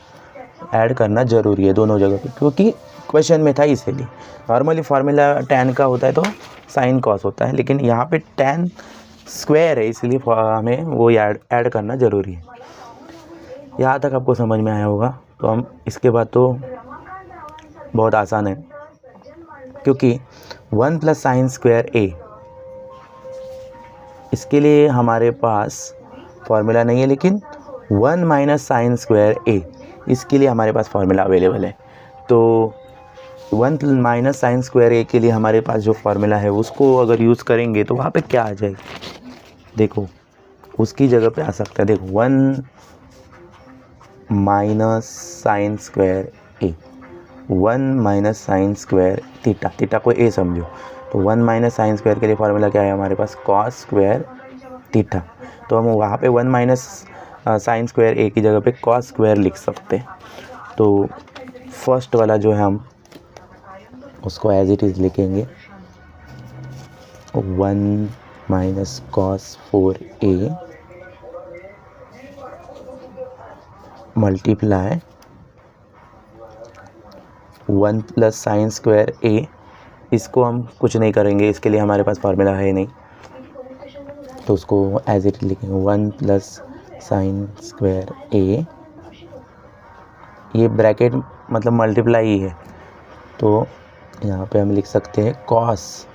ऐड करना ज़रूरी है दोनों जगह पे, क्योंकि क्वेश्चन में था इसीलिए। नॉर्मली फार्मूला tan का होता है तो साइन कॉस होता है, लेकिन यहाँ पे tan स्क्वायर है इसलिए हमें वो ऐड करना ज़रूरी है। यहाँ तक आपको समझ में आया होगा। तो हम इसके बाद तो बहुत आसान है, क्योंकि 1 प्लस साइन स्क्वायर ए, इसके लिए हमारे पास फार्मूला नहीं है, लेकिन 1 माइनस साइन स्क्वायर ए, इसके लिए हमारे पास फार्मूला अवेलेबल है। तो 1 माइनस साइन स्क्वायर ए के लिए हमारे पास जो फार्मूला है उसको अगर यूज़ करेंगे तो वहाँ पे क्या आ जाएगा, देखो उसकी जगह पे आ सकता है। देखो 1 माइनस साइन स्क्वायर ए, 1 माइनस साइन स्क्वायर थीटा को ए समझो, तो 1 माइनस साइन स्क्वायर के लिए फार्मूला क्या है हमारे पास, कॉस स्क्वायर थीटा। तो हम वहाँ पे 1 माइनस साइन स्क्वायर ए की जगह पे कॉस स्क्वायर लिख सकते हैं। तो फर्स्ट वाला जो है हम उसको एज इट इज़ लिखेंगे 1 minus cos 4a multiply 1 plus sine square A. इसको हम कुछ नहीं करेंगे, इसके लिए हमारे पास फार्मूला है नहीं, तो उसको एज इट लिखेंगे 1 प्लस साइन स्क्वायर ए। ये ब्रैकेट मतलब मल्टीप्लाई ही है, तो यहाँ पे हम लिख सकते हैं कॉस,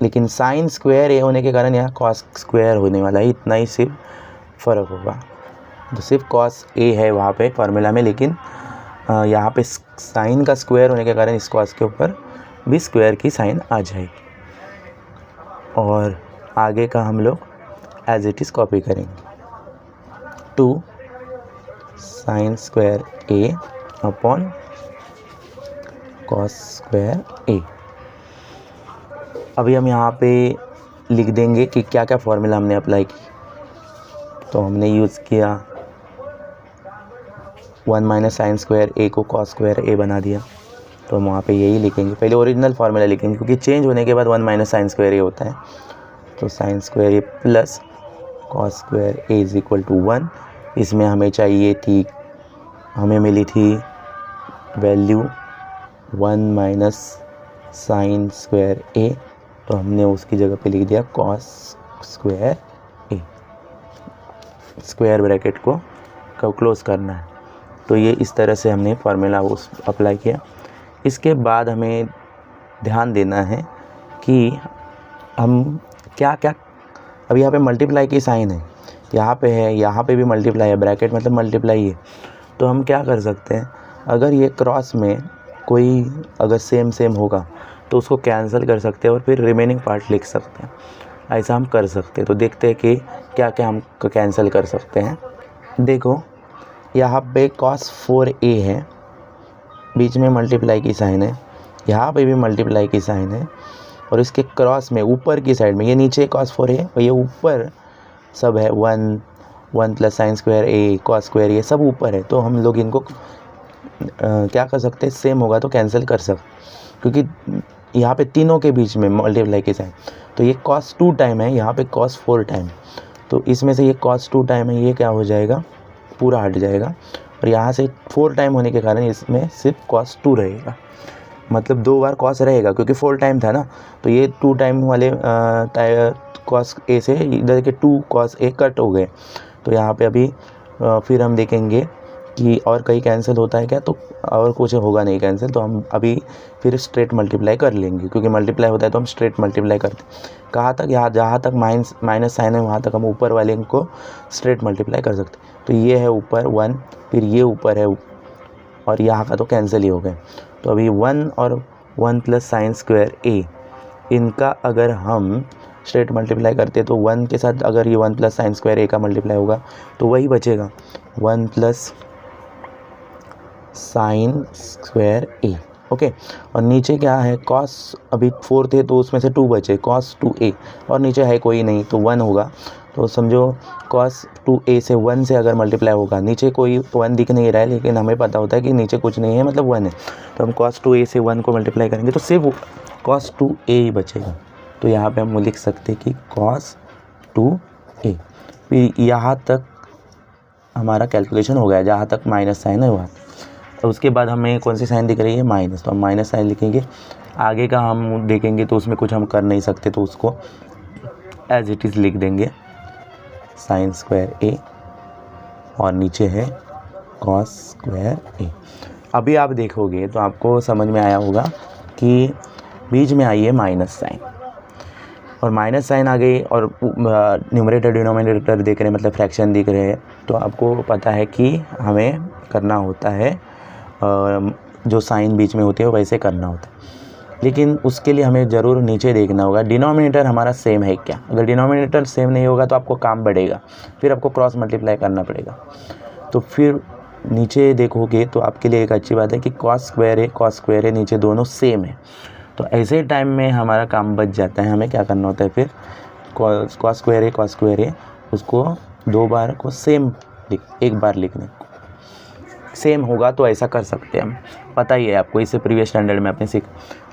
लेकिन साइन स्क्वायर ए होने के कारण यहाँ कॉस स्क्वायर होने वाला है, इतना ही सिर्फ फ़र्क होगा। तो सिर्फ कॉस ए है वहाँ पे फार्मूला में, लेकिन यहाँ पे साइन का स्क्वायर होने के कारण इस कॉस के ऊपर भी स्क्वायर की साइन आ जाएगी। और आगे का हम लोग एज इट इज़ कॉपी करेंगे 2 साइन स्क्वायर ए अपॉन कॉस स्क्वायर ए। अभी हम यहाँ पे लिख देंगे कि क्या क्या फॉर्मूला हमने अप्लाई की। तो हमने यूज़ किया 1 माइनस साइन स्क्वायर ए को कॉस स्क्वायर ए बना दिया, तो हम वहाँ पे यही लिखेंगे। पहले ओरिजिनल फार्मूला लिखेंगे, क्योंकि चेंज होने के बाद 1 माइनस साइन स्क्वायर ए होता है। तो sine square a plus cos square a is equal to 1। इसमें हमें मिली थी value 1 minus sine square a, तो हमने उसकी जगह पे लिख दिया cos square a. Square bracket को क्लोज करना है। तो ये इस तरह से हमने फार्मूला उस अप्लाई किया। इसके बाद हमें ध्यान देना है कि हम क्या क्या, अब यहाँ पे मल्टीप्लाई की साइन है, यहाँ पे है, यहाँ पे भी मल्टीप्लाई है, ब्रैकेट मतलब मल्टीप्लाई है। तो हम क्या कर सकते हैं, अगर ये क्रॉस में कोई अगर सेम होगा तो उसको कैंसिल कर सकते हैं और फिर रिमेनिंग पार्ट लिख सकते हैं। ऐसा हम कर सकते हैं। तो देखते हैं कि क्या क्या हम कैंसिल कर सकते हैं। देखो यहाँ पे cos 4a है, बीच में मल्टीप्लाई की साइन है, यहाँ पे भी मल्टीप्लाई की साइन है, और इसके क्रॉस में ऊपर की साइड में ये नीचे cos 4a और ये ऊपर सब है 1 प्लस साइन स्क्वायर ए कॉस स्क्वायर, ये सब ऊपर है। तो हम लोग इनको क्या कर सकते हैं, सेम होगा तो कैंसिल कर सकते, क्योंकि यहाँ पे तीनों के बीच में मल्टीप्लाई की साइन। तो ये cos 2 टाइम है, यहाँ पे cos 4 टाइम, तो इसमें से ये cos 2 टाइम है, ये क्या हो जाएगा, पूरा हट जाएगा। और यहाँ से 4 टाइम होने के कारण इसमें सिर्फ cos 2 रहेगा, मतलब 2 बार cos रहेगा, क्योंकि 4 टाइम था ना। तो ये 2 टाइम वाले cos a से इधर के 2 cos a कट हो गए। तो यहाँ पे अभी फिर हम देखेंगे कि और कहीं कैंसिल होता है क्या, तो और कुछ होगा नहीं कैंसिल। तो हम अभी फिर स्ट्रेट मल्टीप्लाई कर लेंगे, क्योंकि मल्टीप्लाई होता है तो हम स्ट्रेट मल्टीप्लाई करते हैं। कहाँ तक, यहाँ जहाँ तक माइनस साइन है वहाँ तक हम ऊपर वाले को स्ट्रेट मल्टीप्लाई कर सकते हैं। तो ये है ऊपर 1, फिर ये ऊपर है, और यहाँ का तो कैंसिल ही हो गए। तो अभी 1 और 1 प्लस साइन स्क्वायर ए, इनका अगर हम स्ट्रेट मल्टीप्लाई करते तो 1 के साथ अगर ये 1 प्लस साइन स्क्वायर ए का मल्टीप्लाई होगा तो वही बचेगा 1 प्लस साइन स्क्वायर ए। ओके, और नीचे क्या है, कॉस अभी 4 थे तो उसमें से 2 बचे, cos 2a, और नीचे है कोई नहीं तो 1 होगा। तो समझो cos 2a से 1 से अगर मल्टीप्लाई होगा, नीचे कोई 1 दिख नहीं रहा है, लेकिन हमें पता होता है कि नीचे कुछ नहीं है मतलब 1 है। तो हम cos 2a से 1 को मल्टीप्लाई करेंगे तो सिर्फ cos 2a ही बचेगा। तो यहाँ पे हम लिख सकते हैं कि cos 2a। फिर यहाँ तक हमारा कैलकुलेशन हो गया, जहाँ तक माइनस साइन है वहाँ। तो उसके बाद हमें कौन सी साइन दिख रही है, माइनस, तो हम माइनस साइन लिखेंगे। आगे का हम देखेंगे तो उसमें कुछ हम कर नहीं सकते, तो उसको एज इट इज़ लिख देंगे साइन स्क्वायर ए, और नीचे है कॉस स्क्वायर ए। अभी आप देखोगे तो आपको समझ में आया होगा कि बीच में आई है माइनस साइन, और माइनस साइन आ गई, और न्यूमरेटर डिनोमिनेटर देख रहे हैं, मतलब फ्रैक्शन दिख रहे हैं। तो आपको पता है कि हमें करना होता है जो साइन बीच में होती है वैसे करना होता है, लेकिन उसके लिए हमें ज़रूर नीचे देखना होगा डिनोमिनेटर हमारा सेम है क्या। अगर डिनोमिनेटर सेम नहीं होगा तो आपको काम बढ़ेगा, फिर आपको क्रॉस मल्टीप्लाई करना पड़ेगा। तो फिर नीचे देखोगे तो आपके लिए एक अच्छी बात है कि कॉस स्क्वायर है, नीचे दोनों सेम है। तो ऐसे टाइम में हमारा काम बच जाता है। हमें क्या करना होता है, फिर कॉस स्क्वायर है उसको 2 बार को सेम एक बार लिखने सेम होगा तो ऐसा कर सकते हैं हम, पता ही है आपको, इससे प्रीवियस स्टैंडर्ड में आपने सीख।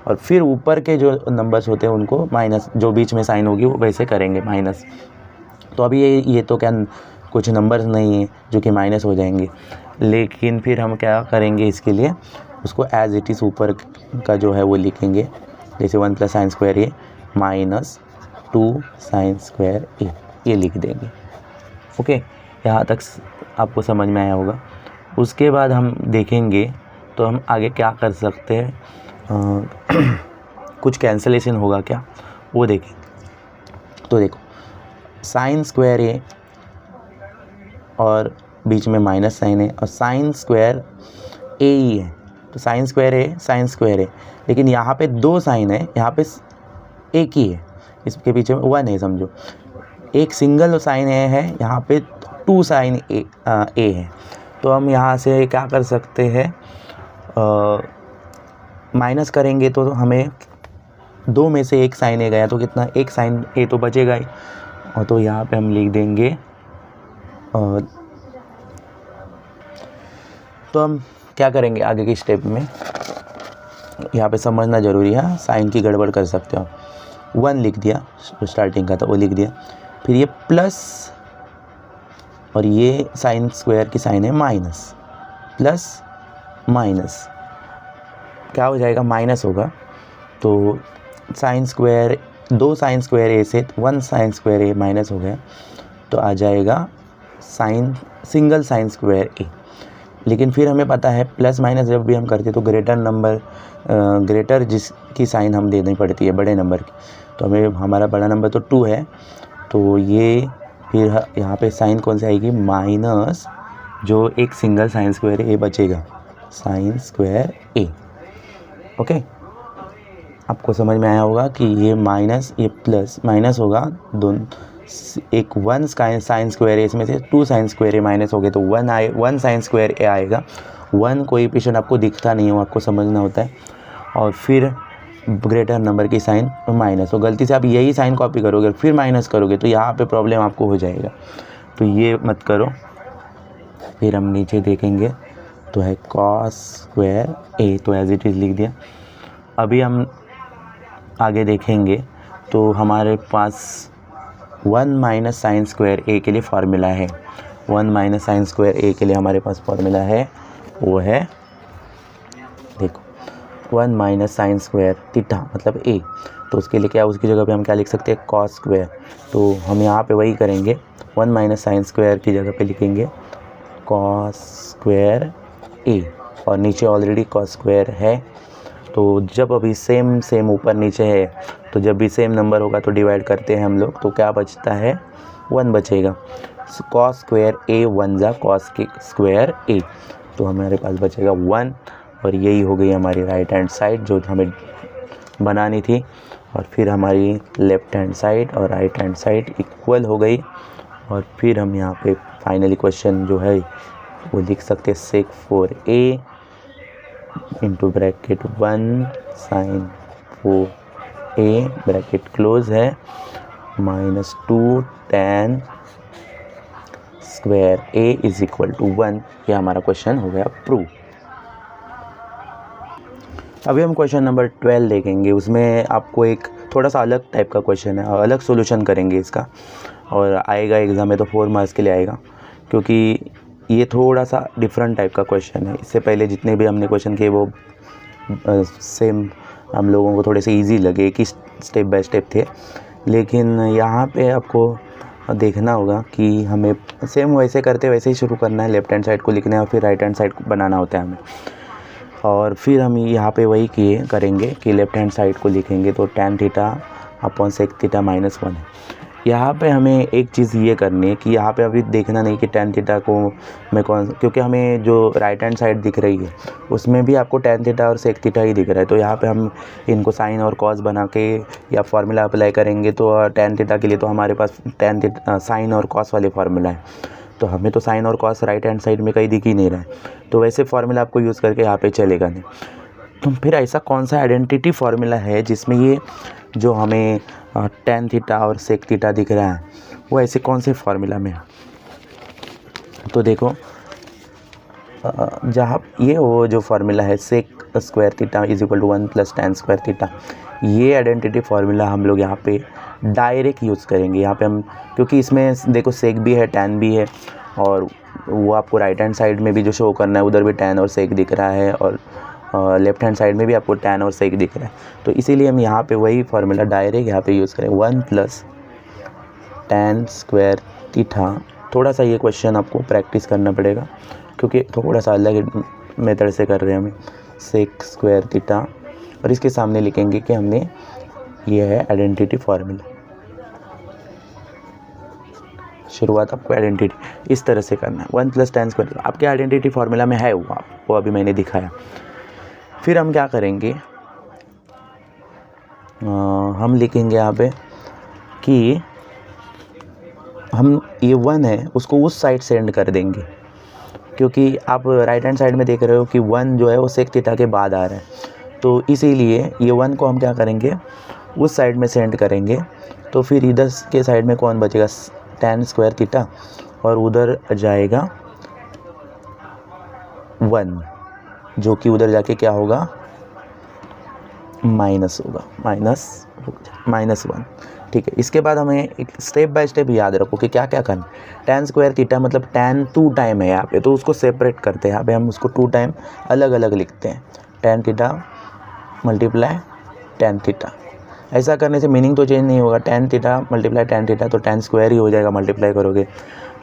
और फिर ऊपर के जो नंबर्स होते हैं उनको माइनस, जो बीच में साइन होगी वो वैसे करेंगे माइनस। तो अभी ये तो क्या कुछ नंबर्स नहीं है जो कि माइनस हो जाएंगे, लेकिन फिर हम क्या करेंगे इसके लिए, उसको एज इट इज़ ऊपर का जो है वो लिखेंगे, जैसे 1 + sin स्क्वायर ए माइनस 2 sin स्क्वायर ए, ये लिख देंगे। ओके, यहाँ तक आपको समझ में आया होगा। उसके बाद हम देखेंगे तो हम आगे क्या कर सकते हैं, कुछ कैंसलेशन होगा क्या वो देखें। तो देखो sin स्क्वायर ए और बीच में माइनस साइन है और sin स्क्वायर ए ही है, तो sin स्क्वायर ए sin स्क्वायर ए, लेकिन यहाँ पे 2 साइन है, यहाँ पे एक ही है, इसके पीछे 1 है समझो, एक सिंगल साइन है यहाँ पे 2 साइन ए है। तो हम यहाँ से क्या कर सकते हैं, माइनस करेंगे तो हमें 2 में से एक साइन ए गया तो कितना, एक साइन ए तो बचेगा ही। और तो यहाँ पे हम लिख देंगे, तो हम क्या करेंगे आगे की स्टेप में, यहाँ पे समझना ज़रूरी है, साइन की गड़बड़ कर सकते हो। 1 लिख दिया स्टार्टिंग का, तो वो लिख दिया, फिर ये प्लस और ये साइन स्क्वायर की साइन है माइनस, प्लस माइनस क्या हो जाएगा, माइनस होगा। तो साइन स्क्वायर 2 साइन स्क्वायर ए से 1 साइन स्क्वायर ए माइनस हो गया, तो आ जाएगा सिंगल साइन स्क्वायर ए। लेकिन फिर हमें पता है प्लस माइनस जब भी हम करते तो ग्रेटर नंबर, ग्रेटर जिसकी साइन हम देनी पड़ती है बड़े नंबर की, तो हमें हमारा बड़ा नंबर तो 2 है, तो ये फिर यहाँ पे साइन कौन सी आएगी, माइनस जो एक सिंगल साइन स्क्वायर ए बचेगा, साइन स्क्वायर ए। ओके, आपको समझ में आया होगा कि ये माइनस ये प्लस माइनस होगा, दोनों एक 1 साइन स्क्वायर ए इसमें से 2 साइन स्क्वायर ए माइनस हो गए, तो 1 साइन स्क्वायर ए आएगा। 1 कोएफिशिएंट आपको दिखता नहीं हो, आपको समझना होता है। और फिर ग्रेटर नंबर की साइन माइनस, तो गलती से आप यही साइन कॉपी करोगे फिर माइनस करोगे तो यहाँ पे प्रॉब्लम आपको हो जाएगा, तो ये मत करो। फिर हम नीचे देखेंगे तो है कॉस स्क्वायर ए, तो एज इट इज़ लिख दिया। अभी हम आगे देखेंगे तो हमारे पास 1 माइनस साइन स्क्वायर ए के लिए फार्मूला है, 1 माइनस साइन स्क्वायर ए के लिए हमारे पास फार्मूला है, वो है देखो 1 माइनस साइन स्क्वायर थीटा मतलब ए, तो उसके लिए क्या, उसकी जगह पे हम क्या लिख सकते हैं, कॉस स्क्वायर। तो हम यहाँ पे वही करेंगे, 1 माइनस साइन स्क्वायर की जगह पे लिखेंगे कॉस स्क्वायर ए, और नीचे ऑलरेडी कॉस स्क्वायर है। तो जब अभी सेम ऊपर नीचे है, तो जब भी सेम नंबर होगा तो डिवाइड करते हैं हम लोग, तो क्या बचता है, 1 बचेगा। कॉस स्क्वायर ए 1 जा कॉस के स्क्वायर ए, तो हमारे पास बचेगा 1, और यही हो गई हमारी राइट हैंड साइड जो हमें बनानी थी। और फिर हमारी लेफ़्ट हैंड साइड और राइट हैंड साइड इक्वल हो गई। और फिर हम यहाँ पे फाइनली क्वेश्चन जो है वो लिख सकते हैं, sec 4a into bracket 1 sine 4a bracket close है minus 2 tan square a is equal to 1। ये हमारा क्वेश्चन हो गया प्रूव। अभी हम क्वेश्चन नंबर 12 देखेंगे। उसमें आपको एक थोड़ा सा अलग टाइप का क्वेश्चन है, अलग सॉल्यूशन करेंगे इसका, और आएगा एग्ज़ाम में तो 4 मार्क्स के लिए आएगा, क्योंकि ये थोड़ा सा डिफरेंट टाइप का क्वेश्चन है। इससे पहले जितने भी हमने क्वेश्चन किए वो सेम हम लोगों को थोड़े से इजी लगे कि स्टेप बाय स्टेप थे, लेकिन यहाँ पे आपको देखना होगा कि हमें सेम वैसे करते वैसे ही शुरू करना है। लेफ्ट हैंड साइड को लिखना है और फिर राइट हैंड साइड को बनाना होता है हमें। और फिर हम यहाँ पे वही करेंगे कि लेफ्ट हैंड साइड को लिखेंगे तो tan theta upon sec theta minus 1 है। यहाँ पे हमें एक चीज़ ये करनी है कि यहाँ पे अभी देखना नहीं कि tan थीटा को मैं क्योंकि हमें जो राइट हैंड साइड दिख रही है उसमें भी आपको tan थीटा और सेक थीटा ही दिख रहा है। तो यहाँ पे हम इनको साइन और कॉस बना के या फार्मूला अप्लाई करेंगे, तो tan थीटा के लिए तो हमारे पास tan थीटा साइन और कॉस वाले फार्मूला है, तो हमें तो साइन और कॉस राइट हैंड साइड में कहीं दिख ही नहीं रहा है, तो वैसे फार्मूला आपको यूज़ करके यहाँ पे चलेगा नहीं। तो फिर ऐसा कौन सा आइडेंटिटी फार्मूला है जिसमें ये जो हमें tan थीटा और सेक थीटा दिख रहा है वो ऐसे कौन से फार्मूला में है, तो देखो जहाँ ये वो जो फार्मूला है sec square theta is equal to 1 plus tan square theta, ये आइडेंटिटी फार्मूला हम लोग यहाँ पे डायरेक्ट यूज़ करेंगे। यहाँ पे हम, क्योंकि इसमें देखो सेक भी है tan भी है, और वो आपको राइट हैंड साइड में भी जो शो करना है उधर भी tan और सेक दिख रहा है, और लेफ्ट हैंड साइड में भी आपको tan और सेक दिख रहा है। तो इसीलिए हम यहाँ पे वही फार्मूला डायरेक्ट यहाँ पे यूज़ करें, 1 प्लस tan स्क्वायर थीटा। थोड़ा सा ये क्वेश्चन आपको प्रैक्टिस करना पड़ेगा क्योंकि थोड़ा सा अलग मेथड से कर रहे हैं हमें, सेक स्क्वायर थीटा, और इसके सामने लिखेंगे कि हमने ये है आइडेंटिटी फार्मूला। शुरुआत आपको आइडेंटिटी इस तरह से करना है, 1 प्लस tan स्क्वायर आपके आइडेंटिटी फार्मूला में है, वो अभी मैंने दिखाया। फिर हम क्या करेंगे, हम लिखेंगे यहाँ पे कि हम ये 1 है उसको उस साइड सेंड कर देंगे, क्योंकि आप राइट हैंड साइड में देख रहे हो कि 1 जो है वो सेक थीटा के बाद आ रहा है। तो इसीलिए ये 1 को हम क्या करेंगे, उस साइड में सेंड करेंगे। तो फिर इधर के साइड में कौन बचेगा, tan स्क्वायर थीटा, और उधर जाएगा 1, जो कि उधर जाके क्या होगा, माइनस होगा, माइनस 1। ठीक है, इसके बाद हमें एक स्टेप बाय स्टेप याद रखो कि क्या क्या करना। tan स्क्वायर थीटा मतलब tan 2 टाइम है यहाँ पे, तो उसको सेपरेट करते हैं। यहाँ पे हम उसको 2 टाइम अलग अलग लिखते हैं, tan theta multiply tan theta. ऐसा करने से मीनिंग तो चेंज नहीं होगा, tan theta multiply tan theta तो tan स्क्वायर ही हो जाएगा, मल्टीप्लाई करोगे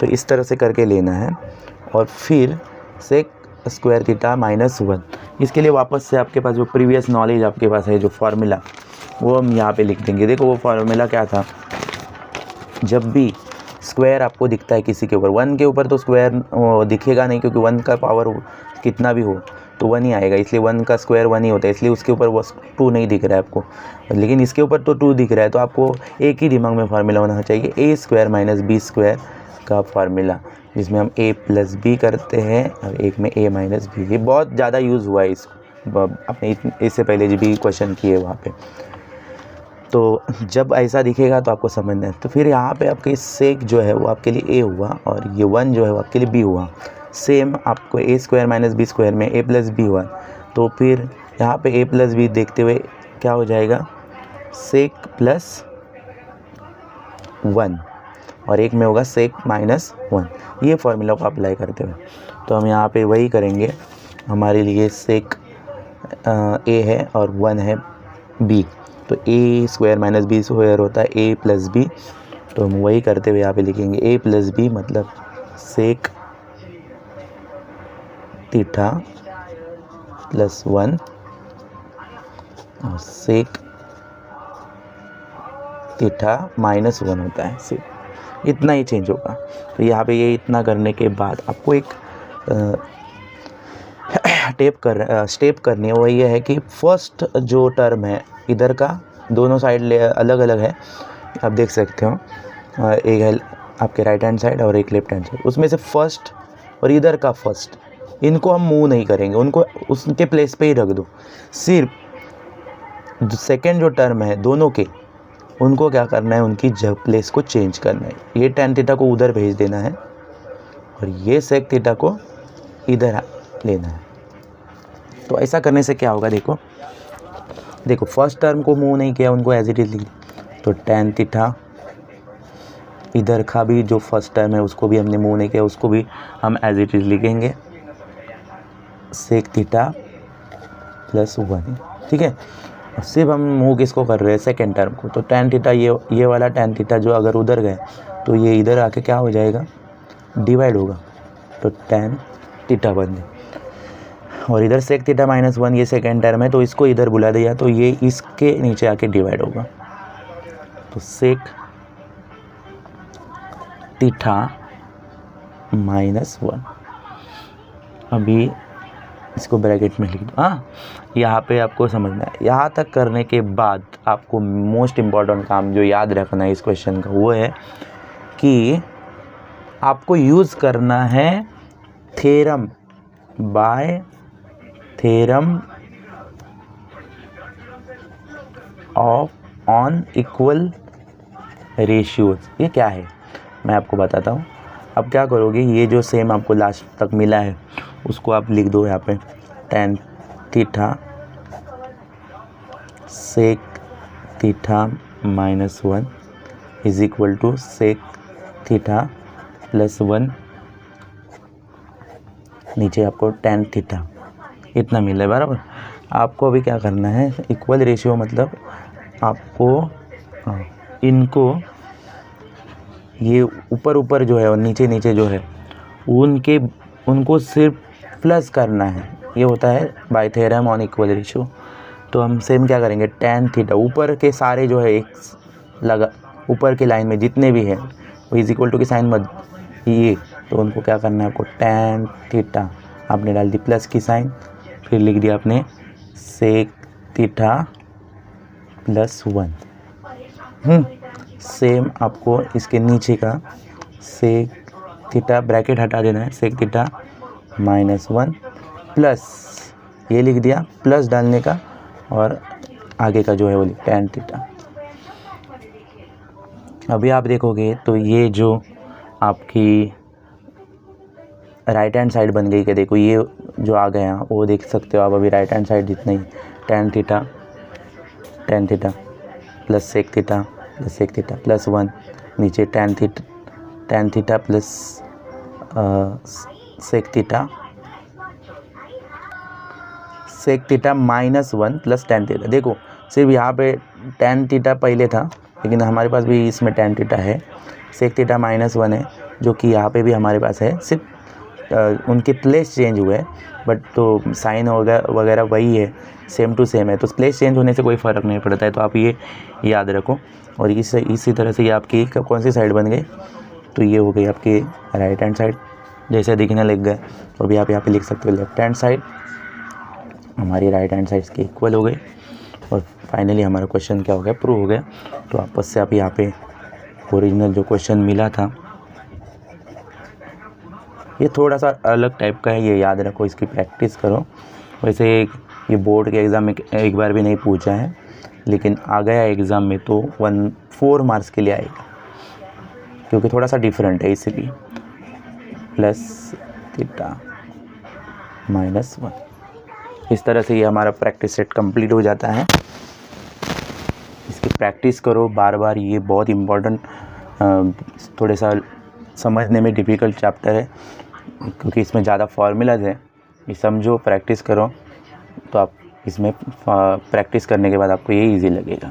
तो इस तरह से करके लेना है। और फिर सेक स्क्वायर थीटा माइनस 1, इसके लिए वापस से आपके पास जो प्रीवियस नॉलेज आपके पास है, जो फार्मूला, वो हम यहाँ पे लिख देंगे। देखो वो फार्मूला क्या था, जब भी स्क्वायर आपको दिखता है किसी के ऊपर, 1 के ऊपर तो स्क्वायर दिखेगा नहीं, क्योंकि 1 का पावर कितना भी हो तो 1 ही आएगा, इसलिए 1 का स्क्वायर 1 ही होता है, इसलिए उसके ऊपर वो 2 नहीं दिख रहा है आपको। लेकिन इसके ऊपर तो 2 दिख रहा है, तो आपको एक ही दिमाग में फार्मूला होना चाहिए, ए स्क्वायर माइनस बी स्क्वायर का फार्मूला, जिसमें हम a प्लस बी करते हैं और एक में a माइनस बी। ये बहुत ज़्यादा यूज़ हुआ है इसको, अपने इससे पहले भी क्वेश्चन किए वहाँ पे। तो जब ऐसा दिखेगा तो आपको समझना है। तो फिर यहाँ पे आपके सेक जो है वो आपके लिए a हुआ, और ये 1 जो है वो आपके लिए b हुआ। सेम आपको a square minus b square में a प्लस बी हुआ, तो फिर यहाँ पे a प्लस बी देखते हुए क्या हो जाएगा, सेक प्लस 1, और एक में होगा सेक माइनस 1। ये फार्मूला को अप्लाई करते हुए तो हम यहाँ पे वही करेंगे। हमारे लिए सेक a है और 1 है b, तो a square minus b square होता है a प्लस बी, तो हम वही करते हुए यहाँ पे लिखेंगे a प्लस बी मतलब सेक थीटा प्लस 1 और सेक थीटा माइनस 1 होता है, सिर्फ इतना ही चेंज होगा। तो यहाँ पे ये इतना करने के बाद आपको एक स्टेप करनी है, वो ये है कि फर्स्ट जो टर्म है इधर का, दोनों साइड अलग अलग है, आप देख सकते हो, एक है आपके राइट हैंड साइड और एक लेफ्ट हैंड साइड, उसमें से फर्स्ट और इधर का फर्स्ट, इनको हम मूव नहीं करेंगे, उनको उसके प्लेस पे ही रख दो। सिर्फ सेकेंड जो टर्म है दोनों के, उनको क्या करना है, उनकी प्लेस को चेंज करना है। ये tan थीटा को उधर भेज देना है और ये सेक थीटा को इधर लेना है। तो ऐसा करने से क्या होगा, देखो फर्स्ट टर्म को मूव नहीं किया, उनको एज इट इज लिख, तो tan थीटा, इधर का भी जो फर्स्ट टर्म है उसको भी हमने मूव नहीं किया, उसको भी हम एज इट इज लिखेंगे, सेक थीटा प्लस 1। ठीक है, सिर्फ हम मूव किसको कर रहे हैं, सेकेंड टर्म को। तो tan थीटा, ये वाला tan थीटा जो अगर उधर गए तो ये इधर आके क्या हो जाएगा, डिवाइड होगा, तो tan थीटा बन जाए। और इधर सेक थीटा माइनस 1 ये सेकेंड टर्म है, तो इसको इधर बुला दिया, तो ये इसके नीचे आके डिवाइड होगा, तो सेक थीटा माइनस 1। अभी इसको ब्रैकेट में लिख दो। हाँ, यहाँ पे आपको समझना है। यहाँ तक करने के बाद आपको मोस्ट इम्पॉर्टेंट काम जो याद रखना है इस क्वेश्चन का, वो है कि आपको यूज़ करना है theorem by theorem of on equal ratios. ये क्या है मैं आपको बताता हूँ। अब क्या करोगे, ये जो सेम आपको लास्ट तक मिला है उसको आप लिख दो यहाँ पे tan theta sec theta -1 is equal to sec theta +1, नीचे आपको tan थीटा इतना मिला है बराबर। आपको अभी क्या करना है, इक्वल रेशियो मतलब आपको इनको ये ऊपर ऊपर जो है और नीचे नीचे जो है उनको सिर्फ प्लस करना है। ये होता है bye theorem on equal ratio. तो हम सेम क्या करेंगे, tan थीटा ऊपर के सारे जो है एक लगा ऊपर के लाइन में जितने भी हैं वो इज इक्वल टू की साइन मत ये, तो उनको क्या करना है आपको tan थीटा आपने डाल दी प्लस की साइन, फिर लिख दिया आपने सेक थीटा +1। सेम आपको इसके नीचे का सेक थीटा ब्रैकेट हटा देना है, सेक थीटा -1 प्लस ये लिख दिया प्लस डालने का, और आगे का जो है वो tan थीटा। अभी आप देखोगे तो ये जो आपकी राइट हैंड साइड बन गई, कि देखो ये जो आ गया वो देख सकते हो आप अभी राइट हैंड साइड जितना ही tan theta plus sec theta +1, नीचे tan theta plus sec theta -1 plus tan theta. देखो सिर्फ यहाँ पे tan थीटा पहले था, लेकिन हमारे पास भी इसमें tan थीटा है, सेक थीटा -1 है जो कि यहाँ पे भी हमारे पास है, सिर्फ उनके प्लेस चेंज हुए, बट तो साइन वगैरह वही है, सेम टू सेम है, तो प्लेस चेंज होने से कोई फ़र्क नहीं पड़ता है। तो आप ये याद रखो। और इसी तरह से ये आपकी कौन सी साइड बन गई, तो ये हो गई आपकी राइट हैंड साइड जैसे दिखने लग गए। तो अभी आप यहाँ पे लिख सकते हो लेफ्ट हैंड साइड हमारी राइट हैंड साइड की इक्वल हो गई, और फाइनली हमारा क्वेश्चन क्या हो गया, प्रूव हो गया। तो आपस से आप यहाँ पे ओरिजिनल जो क्वेश्चन मिला था, ये थोड़ा सा अलग टाइप का है, ये याद रखो, इसकी प्रैक्टिस करो। वैसे ये बोर्ड के एग्ज़ाम में एक बार भी नहीं पूछा है, लेकिन आ गया एग्ज़ाम में तो 4 मार्क्स के लिए आएगा, क्योंकि थोड़ा सा डिफरेंट है इसलिए। प्लस थीटा -1, इस तरह से ये हमारा प्रैक्टिस सेट कंप्लीट हो जाता है। इसकी प्रैक्टिस करो बार बार, ये बहुत इम्पोर्टेंट, थोड़े सा समझने में डिफ़िकल्ट चैप्टर है, क्योंकि इसमें ज़्यादा फॉर्मूलाज है। ये समझो, प्रैक्टिस करो, तो आप इसमें प्रैक्टिस करने के बाद आपको ये इजी लगेगा।